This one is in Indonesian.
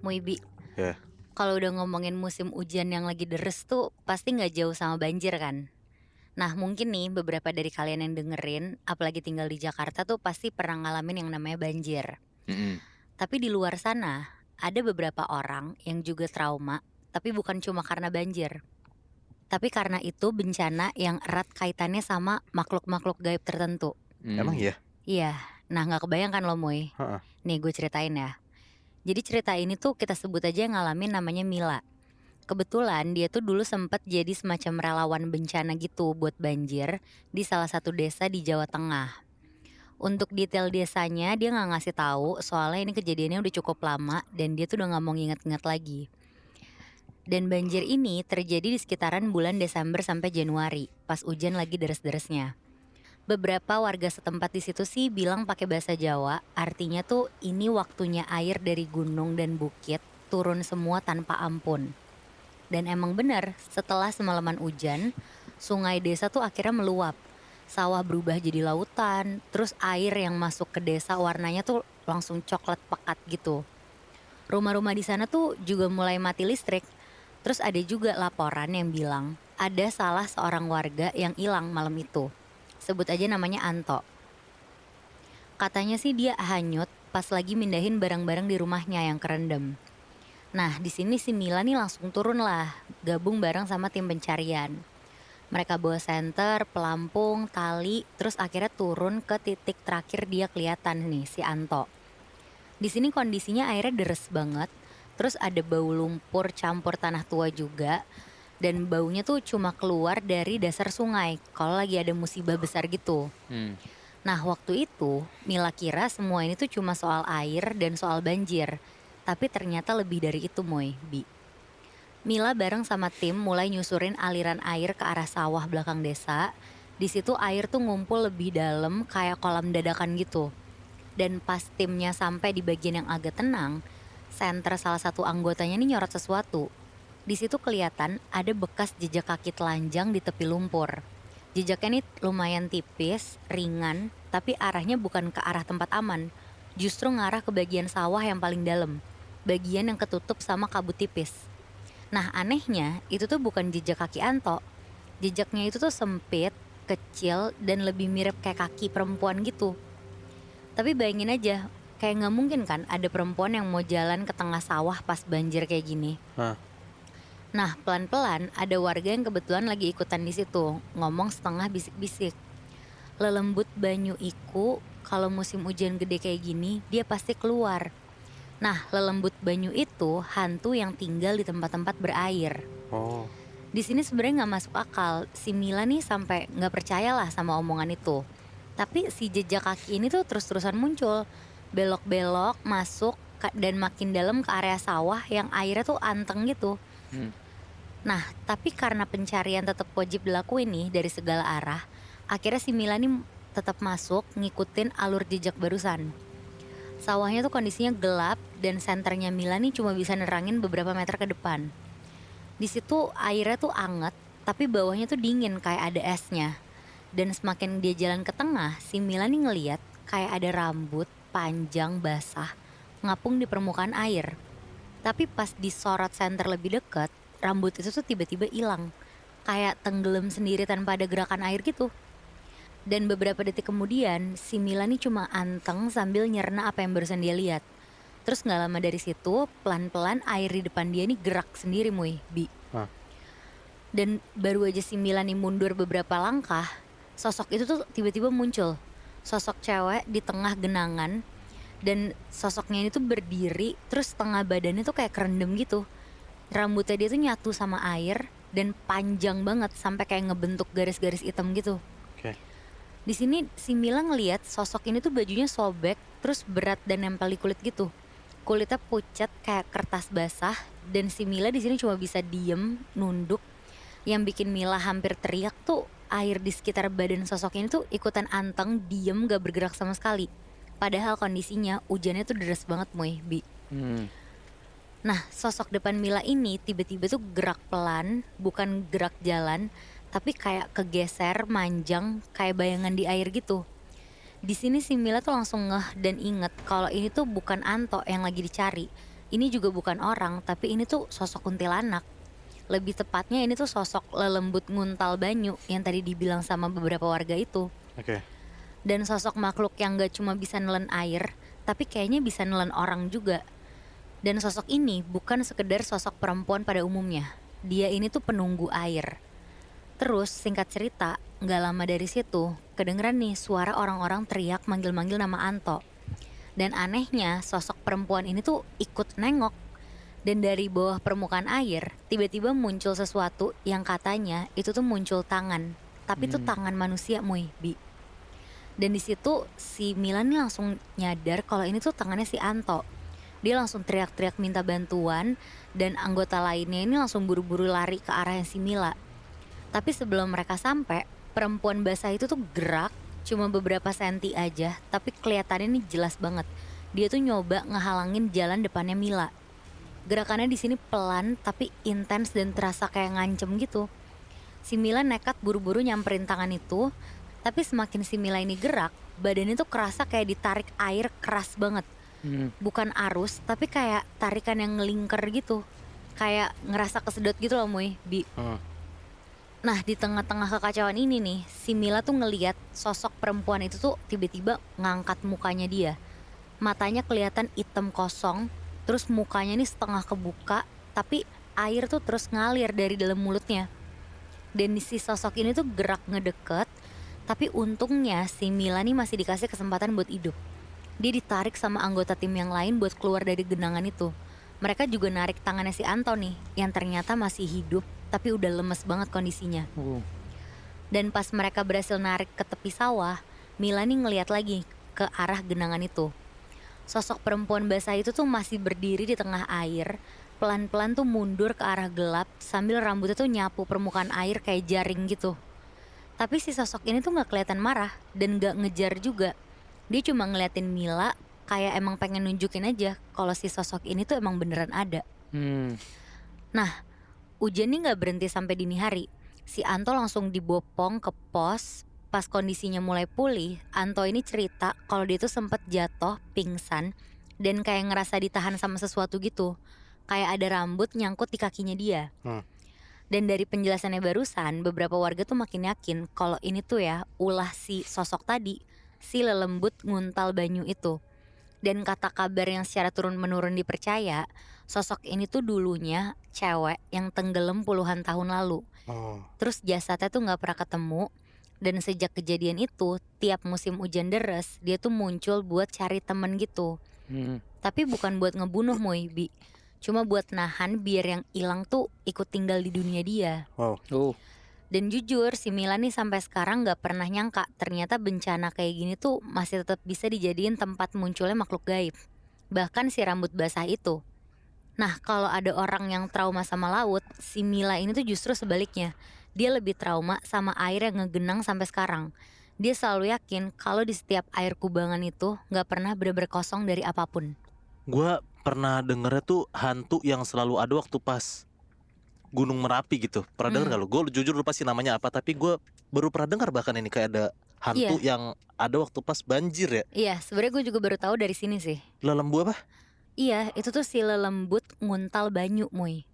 Muibi, Ya, kalau udah ngomongin musim hujan yang lagi deres tuh pasti nggak jauh sama banjir kan? Nah mungkin nih beberapa dari kalian yang dengerin, apalagi tinggal di Jakarta tuh pasti pernah ngalamin yang namanya banjir. mhm, Tapi di luar sana, ada beberapa orang yang juga trauma, tapi bukan cuma karena banjir. Tapi karena itu bencana yang erat kaitannya sama makhluk-makhluk gaib tertentu. emang Mmm, iya? Iya, nah nggak kebayang kan lo Muy? Heeh, Nih gue ceritain ya. Jadi cerita ini tuh kita sebut aja yang ngalamin namanya Mila. Kebetulan dia tuh dulu sempet jadi semacam relawan bencana gitu buat banjir di salah satu desa di Jawa Tengah. Untuk detail desanya dia nggak ngasih tahu soalnya ini kejadiannya udah cukup lama dan dia tuh udah nggak mau nginget-nginget lagi. Dan banjir ini terjadi di sekitaran bulan Desember sampai Januari, pas hujan lagi deres-deresnya. Beberapa warga setempat di situ sih bilang pakai bahasa Jawa, artinya tuh ini waktunya air dari gunung dan bukit turun semua tanpa ampun. Dan emang bener, setelah semalaman hujan, sungai desa tuh akhirnya meluap. Sawah berubah jadi lautan, terus air yang masuk ke desa warnanya tuh langsung coklat pekat gitu. Rumah-rumah di sana tuh juga mulai mati listrik. Terus ada juga laporan yang bilang ada salah seorang warga yang hilang malam itu. Sebut aja namanya Anto. Katanya sih dia hanyut pas lagi mindahin barang-barang di rumahnya yang kerendam. Nah, di sini si Mila nih langsung turun lah, gabung bareng sama tim pencarian. Mereka bawa senter, pelampung, tali, terus akhirnya turun ke titik terakhir dia kelihatan nih, si Anto. Di sini kondisinya airnya deres banget, terus ada bau lumpur campur tanah tua juga, dan baunya tuh cuma keluar dari dasar sungai, kalau lagi ada musibah besar gitu. mmm, Nah waktu itu, Mila kira semua ini tuh cuma soal air dan soal banjir. Tapi ternyata lebih dari itu Moy, Bi. Mila bareng sama tim mulai nyusurin aliran air ke arah sawah belakang desa. Di situ air tuh ngumpul lebih dalam kayak kolam dadakan gitu. Dan pas timnya sampai di bagian yang agak tenang, senter salah satu anggotanya nih nyorot sesuatu. Di situ kelihatan ada bekas jejak kaki telanjang di tepi lumpur. Jejaknya nih lumayan tipis, ringan, tapi arahnya bukan ke arah tempat aman. Justru ngarah ke bagian sawah yang paling dalam. Bagian yang ketutup sama kabut tipis. Nah anehnya itu tuh bukan jejak kaki Anto. Jejaknya itu tuh sempit, kecil, dan lebih mirip kayak kaki perempuan gitu. Tapi bayangin aja, kayak nggak mungkin kan ada perempuan yang mau jalan ke tengah sawah pas banjir kayak gini. hah, Nah, pelan-pelan ada warga yang kebetulan lagi ikutan di situ, ngomong setengah bisik-bisik. Lelembut banyu iku, kalau musim hujan gede kayak gini, dia pasti keluar. Nah, lelembut banyu itu hantu yang tinggal di tempat-tempat berair. oh, Di sini sebenarnya nggak masuk akal. Si Mila nih sampai nggak percaya lah sama omongan itu. Tapi si jejak kaki ini tuh terus-terusan muncul, belok-belok, masuk dan makin dalam ke area sawah yang airnya tuh anteng gitu. mmm, Nah, tapi karena pencarian tetap wajib dilakuin nih dari segala arah, akhirnya si Mila nih tetap masuk ngikutin alur jejak barusan. Sawahnya tuh kondisinya gelap dan senternya Mila nih cuma bisa nerangin beberapa meter ke depan. Di situ airnya tuh anget, tapi bawahnya tuh dingin kayak ada esnya. Dan semakin dia jalan ke tengah, si Mila nih ngeliat kayak ada rambut panjang basah ngapung di permukaan air. Tapi pas disorot senter lebih dekat, rambut itu tuh tiba-tiba hilang. Kayak tenggelam sendiri tanpa ada gerakan air gitu. Dan beberapa detik kemudian, si Mila nih cuma anteng sambil nyerna apa yang barusan dia lihat. Terus nggak lama dari situ, pelan-pelan air di depan dia nih gerak sendiri Muy, Bi. hah, Dan baru aja si Mila nih mundur beberapa langkah, sosok itu tuh tiba-tiba muncul. Sosok cewek di tengah genangan, dan sosoknya ini tuh berdiri, terus tengah badannya tuh kayak kerendam gitu. Rambutnya dia tuh nyatu sama air, dan panjang banget sampai kayak ngebentuk garis-garis hitam gitu. oke, Di sini si Mila ngelihat sosok ini tuh bajunya sobek, terus berat dan nempel di kulit gitu. Kulitnya pucat kayak kertas basah, dan si Mila di sini cuma bisa diem, nunduk. Yang bikin Mila hampir teriak tuh air di sekitar badan sosok ini tuh ikutan anteng, diem, gak bergerak sama sekali. Padahal kondisinya hujannya tuh deras banget Moy, Bi. mmm, Nah, sosok depan Mila ini tiba-tiba tuh gerak pelan, bukan gerak jalan, tapi kayak kegeser, manjang, kayak bayangan di air gitu. Di sini si Mila tuh langsung ngeh dan inget kalau ini tuh bukan Anto yang lagi dicari. ini juga bukan orang, tapi ini tuh sosok kuntilanak. Lebih tepatnya ini tuh sosok lelembut nguntal banyu yang tadi dibilang sama beberapa warga itu. Oke. Dan sosok makhluk yang gak cuma bisa nelen air, tapi kayaknya bisa nelen orang juga. Dan sosok ini bukan sekedar sosok perempuan pada umumnya. Dia ini tuh penunggu air. Terus singkat cerita, gak lama dari situ, kedengeran nih suara orang-orang teriak manggil-manggil nama Anto. Dan anehnya sosok perempuan ini tuh ikut nengok. Dan dari bawah permukaan air, tiba-tiba muncul sesuatu yang katanya itu tuh muncul tangan. Tapi tuh Mmm. tangan manusia, Bi. Dan di situ si Milan nih langsung nyadar kalau ini tuh tangannya si Anto. Dia langsung teriak-teriak minta bantuan dan anggota lainnya ini langsung buru-buru lari ke arahnya si Mila. Tapi sebelum mereka sampai, perempuan basah itu tuh gerak cuma beberapa senti aja, tapi kelihatannya nih jelas banget. Dia tuh nyoba ngehalangin jalan depannya Mila. Gerakannya di sini pelan tapi intens dan terasa kayak ngancem gitu. Si Mila nekat buru-buru nyamperin tangan itu, tapi semakin si Mila ini gerak, badannya tuh kerasa kayak ditarik air keras banget. Mhm. Bukan arus, tapi kayak tarikan yang ngelingker gitu. Kayak ngerasa kesedot gitu loh, Bi. Heeh. Nah, di tengah-tengah kekacauan ini nih, si Mila tuh ngeliat sosok perempuan itu tuh tiba-tiba ngangkat mukanya dia. Matanya kelihatan hitam kosong, terus mukanya nih setengah kebuka, tapi air tuh terus ngalir dari dalam mulutnya. Dan si sosok ini tuh gerak ngedeket, tapi untungnya si Mila nih masih dikasih kesempatan buat hidup. Dia ditarik sama anggota tim yang lain buat keluar dari genangan itu. Mereka juga narik tangannya si Anto nih, yang ternyata masih hidup, tapi udah lemes banget kondisinya. Oh. Dan pas mereka berhasil narik ke tepi sawah, Mila nih ngeliat lagi ke arah genangan itu. Sosok perempuan basah itu tuh masih berdiri di tengah air, pelan-pelan tuh mundur ke arah gelap sambil rambutnya tuh nyapu permukaan air kayak jaring gitu. Tapi si sosok ini tuh gak kelihatan marah dan gak ngejar juga. Dia cuma ngeliatin Mila kayak emang pengen nunjukin aja kalau si sosok ini tuh emang beneran ada. Mmm. Nah, hujan nih gak berhenti sampai dini hari. Si Anto langsung dibopong ke pos. Pas kondisinya mulai pulih, Anto ini cerita kalau dia tuh sempet jatuh, pingsan, dan kayak ngerasa ditahan sama sesuatu gitu. Kayak ada rambut nyangkut di kakinya dia. Heeh. Dan dari penjelasannya barusan, beberapa warga tuh makin yakin kalau ini tuh ya ulah si sosok tadi, si lelembut nguntal banyu itu. Dan kata kabar yang secara turun-menurun dipercaya, sosok ini tuh dulunya cewek yang tenggelam puluhan tahun lalu. Oh. Terus jasadnya tuh nggak pernah ketemu. Dan sejak kejadian itu, tiap musim hujan deres, dia tuh muncul buat cari temen gitu. Mhm. Tapi bukan buat ngebunuh Bi. Cuma buat nahan biar yang hilang tuh ikut tinggal di dunia dia. Wow. Oh. Dan jujur si Mila nih sampai sekarang gak pernah nyangka ternyata bencana kayak gini tuh masih tetap bisa dijadiin tempat munculnya makhluk gaib. Bahkan si rambut basah itu. Nah, kalau ada orang yang trauma sama laut, si Mila ini tuh justru sebaliknya. Dia lebih trauma sama air yang ngegenang sampai sekarang. Dia selalu yakin kalau di setiap air kubangan itu gak pernah bener-bener kosong dari apapun. Gua pernah dengernya tuh hantu yang selalu ada waktu pas Gunung Merapi gitu. Pernah denger nggak lu? Gue jujur lupa sih namanya apa, tapi gue baru pernah dengar bahkan ini kayak ada hantu Iya, yang ada waktu pas banjir ya. iya, sebenarnya gue juga baru tahu dari sini sih. Lembu apa? Iya, itu tuh si lelembut nguntal banyu, Muy.